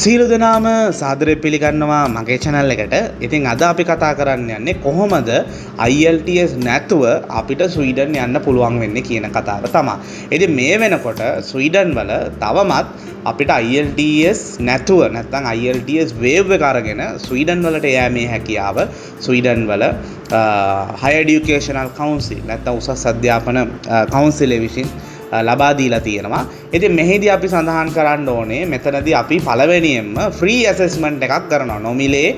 සීලු දෙනාම සාදරයෙන් පිළිගන්නවා මගේ channel එකට. ඉතින් අද අපි කතා කරන්න යන්නේ කොහොමද IELTS නැතුව අපිට ස්වීඩන් යන්න පුළුවන් වෙන්නේ කියන කතාව තමයි. ඉතින් මේ වෙනකොට ස්වීඩන් වල තවමත් අපිට IELTS නැතුව නැත්නම් IELTS wave එක අරගෙන ස්වීඩන් වලට යෑමේ හැකියාව ස්වීඩන් වල higher educational council නැත්නම් උසස් අධ්‍යාපන කවුන්සිලය විසින් ලබා දීලා තියෙනවා. ඉතින් මෙහිදී අපි සඳහන් කරන්න ඕනේ මෙතනදී අපි පළවෙනියෙන්ම ෆ්‍රී ඇසෙස්මන්ට් එකක් කරනවා. නොමිලේ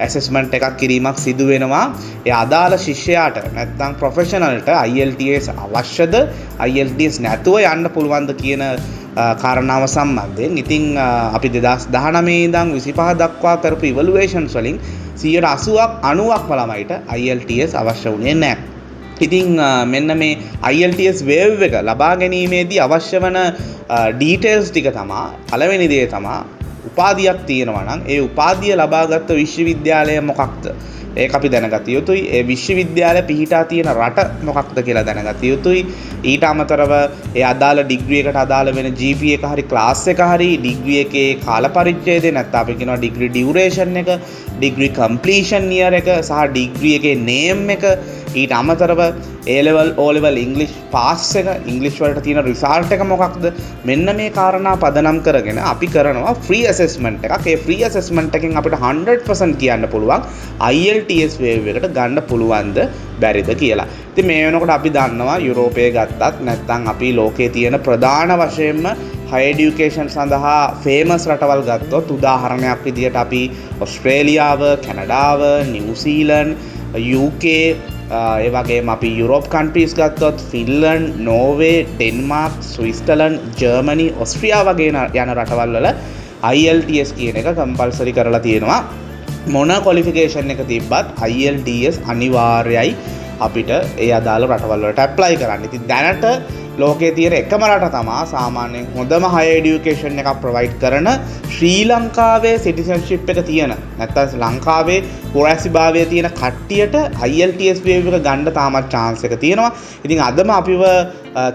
ඇසෙස්මන්ට් එකක් කිරීමක් සිදු වෙනවා. ඒ අදාළ ශිෂ්‍යයාට නැත්නම් ප්‍රොෆෙෂනල්ට IELTS අවශ්‍යද IELTS නැතුව යන්න පුළුවන්ද කියන කාරණාව සම්බන්ධයෙන්. ඉතින් අපි 2019 ඉඳන් 25 දක්වා කරපු ඉවලුවේෂන්ස් වලින් 80%ක් 90%ක්ම ළමයිට IELTS අවශ්‍ය වුණේ නැහැ. ඉතින් මෙන්න මේ IELTS wave එක ලබා ගැනීමේදී අවශ්‍ය වන ඩීටේල්ස් ටික තමයි පළවෙනි දේ තමයි උපාධියක් තියෙනවා නම් ඒ උපාධිය ලබාගත් විශ්වවිද්‍යාලය මොකක්ද? ඒක අපි දැනගත යුතුයි. ඒ විශ්වවිද්‍යාලය පිහිටා තියෙන රට මොකක්ද කියලා දැනගත යුතුයි. ඊට අමතරව ඒ අදාළ ඩිග්‍රී එකට අදාළ වෙන GPA එක හරි ක්ලාස් එක හරි ඩිග්‍රී එකේ කාල පරිච්ඡේදය නැත්නම් අපි කියනවා ඩිග්‍රී ඩියුරේෂන් එක, ඩිග්‍රී කම්ප්ලීෂන් ඉයර් එක සහ ඩිග්‍රී එකේ නේම් එක, ඊට අමතරව A level O level English pass එක, ඉංග්‍රීසි වලට තියෙන රිසල්ට් එක මොකක්ද? මෙන්න මේ කාරණා පදනම් කරගෙන අපි කරනවා ෆ්‍රී ඇසෙස්මන්ට් එකක්. ඒ ෆ්‍රී ඇසෙස්මන්ට් එකෙන් අපිට 100% කියන්න පුළුවන් IELTS wave එකට ගන්න පුළුවන්ද බැරිද කියලා. ඉතින් මේ වෙනකොට අපි දන්නවා යුරෝපයේ ගත්තත් නැත්නම් අපි ලෝකයේ තියෙන ප්‍රධාන වශයෙන්ම higher education සඳහා famous රටවල් ගත්තොත් උදාහරණයක් විදිහට අපි ඔස්ට්‍රේලියාව, කැනඩාව, නිව්සීලන්ත, UK ඒ වගේම අපි යුරෝප් කන්ට්‍රීස් ගත්තොත් Finland, Norway, Denmark, Switzerland, Germany, ඕස්ට්‍රියා වගේ යන රටවල් වල IELTS කියන එක කම්පල්සරි කරලා තියෙනවා. මොන ක්වොලිෆිකේෂන් එක තිබ්බත් IELTS අනිවාර්යයි අපිට ඒ අදාළ රටවල් වලට ඇප්ලයි කරන්න. ඉතින් දැනට ලෝකයේ තියෙන එකම රට තමයි සාමාන්‍යයෙන් හොඳම higher education එකක් provide කරන ශ්‍රී ලංකාවේ citizenship එක තියෙන නැත්නම් ලංකාවේ පුරවැසිභාවය තියෙන කට්ටියට IELTS wave එක ගන්න තාමත් chance එක තියෙනවා. ඉතින් අදම අපිව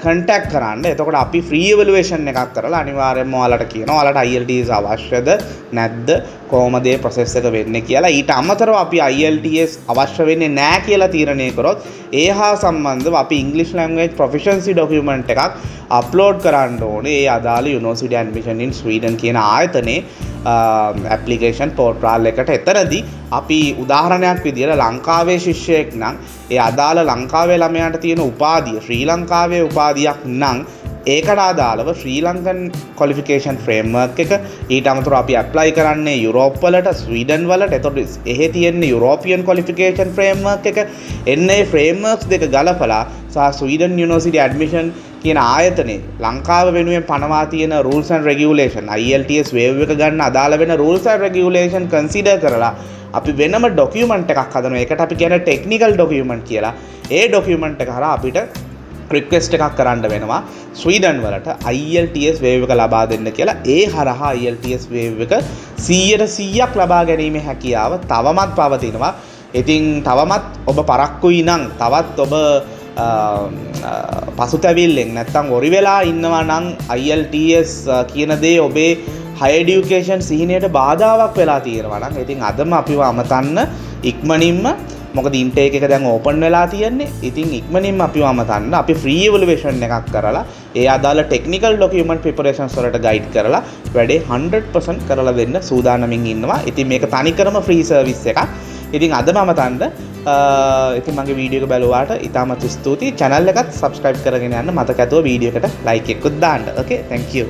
contact කරන්න. එතකොට අපි free evaluation එකක් කරලා අනිවාර්යයෙන්ම ඔයාලට කියනවා ඔයාලට IELTS අවශ්‍යද නැද්ද කොහොමද මේ process එක වෙන්නේ කියලා. ඊට අමතරව අපි IELTS අවශ්‍ය වෙන්නේ නැහැ කියලා තීරණය කරොත් ඒ හා සම්බන්ධව අපි English language proficiency document එකක් අප්ලෝඩ් කරන්න ඕනේ. ඒ අදාළ University Admission in Sweden කියන ආයතනයේ ඇප්ලිකේෂන් පෝර්ටල් එකට. එතරදී අපි උදාහරණයක් විදිහට ලංකාවේ ශිෂ්‍යයෙක් නම් ඒ අදාළ ලංකාවේ ළමයාට තියෙන උපාධිය ශ්‍රී ලංකාවේ උපාධියක් නම් ඒකට අදාළව ශ්‍රී ලංකන් ක්වොලිෆිකේෂන් ෆ්‍රේම්වර්ක් එක ඊට අමතරව අපි ඇප්ලයි කරන්නේ යුරෝප් වලට, ස්වීඩන් වලට. එතකොට එහෙ තියෙන යුරෝපියන් ක්වොලිෆිකේෂන් ෆ්‍රේම්වර්ක් එක එන්නේ ෆ්‍රේම්වර්ක්ස් දෙක ගලපලා සහ ස්වීඩන් යුනිවර්සිටි ඇඩ්මිෂන් කියන ආයතනයේ ලංකාව වෙනුවෙන් පනවා තියෙන rules and regulation IELTS wave එක ගන්න අදාළ වෙන rules and regulation consider කරලා අපි වෙනම document එකක් හදනවා. ඒකට අපි කියන්නේ technical document කියලා. ඒ document එක හරහා අපිට රික්වෙස්ට් එකක් කරන්න වෙනවා ස්වීඩන් වලට IELTS wave එක ලබා දෙන්න කියලා. ඒ හරහා IELTS wave එක 100% ලබා ගැනීමේ හැකියාව තවමත් පවතිනවා. ඉතින් තවමත් ඔබ පරක්කුයි නම් තවත් ඔබ පසුතැවිල්ලෙන් නැත්තම් ඔරි වෙලා ඉන්නවා නම් IELTS කියන දේ ඔබේ higher education සිහිනයට බාධාවක් වෙලා තියෙනවා නම් ඉතින් අදම අපිව අමතන්න ඉක්මනින්ම. මොකද ඉන්ටේක් එක දැන් ඕපන් වෙලා තියෙන්නේ. ඉතින් ඉක්මනින්ම අපිව අමතන්න අපි ෆ්‍රී ඉවලුවේෂන් එකක් කරලා ඒ අදාළ ටෙක්නිකල් ඩොකියුමන්ට් ප්‍රිපරේෂන්ස් වලට ගයිඩ් කරලා වැඩේ 100% කරලා දෙන්න සූදානමින් ඉන්නවා. ඉතින් මේක තනිකරම ෆ්‍රී සර්විස් එකක්. ඉතින් අදම අමතන්න. ඉතින් මගේ වීඩියෝ එක බලුවාට ඉතාමත් ස්තුතියි. channel එකත් subscribe කරගෙන යන්න මතක ඇතුව වීඩියෝ එකට like එකකුත් දාන්න. okay thank you.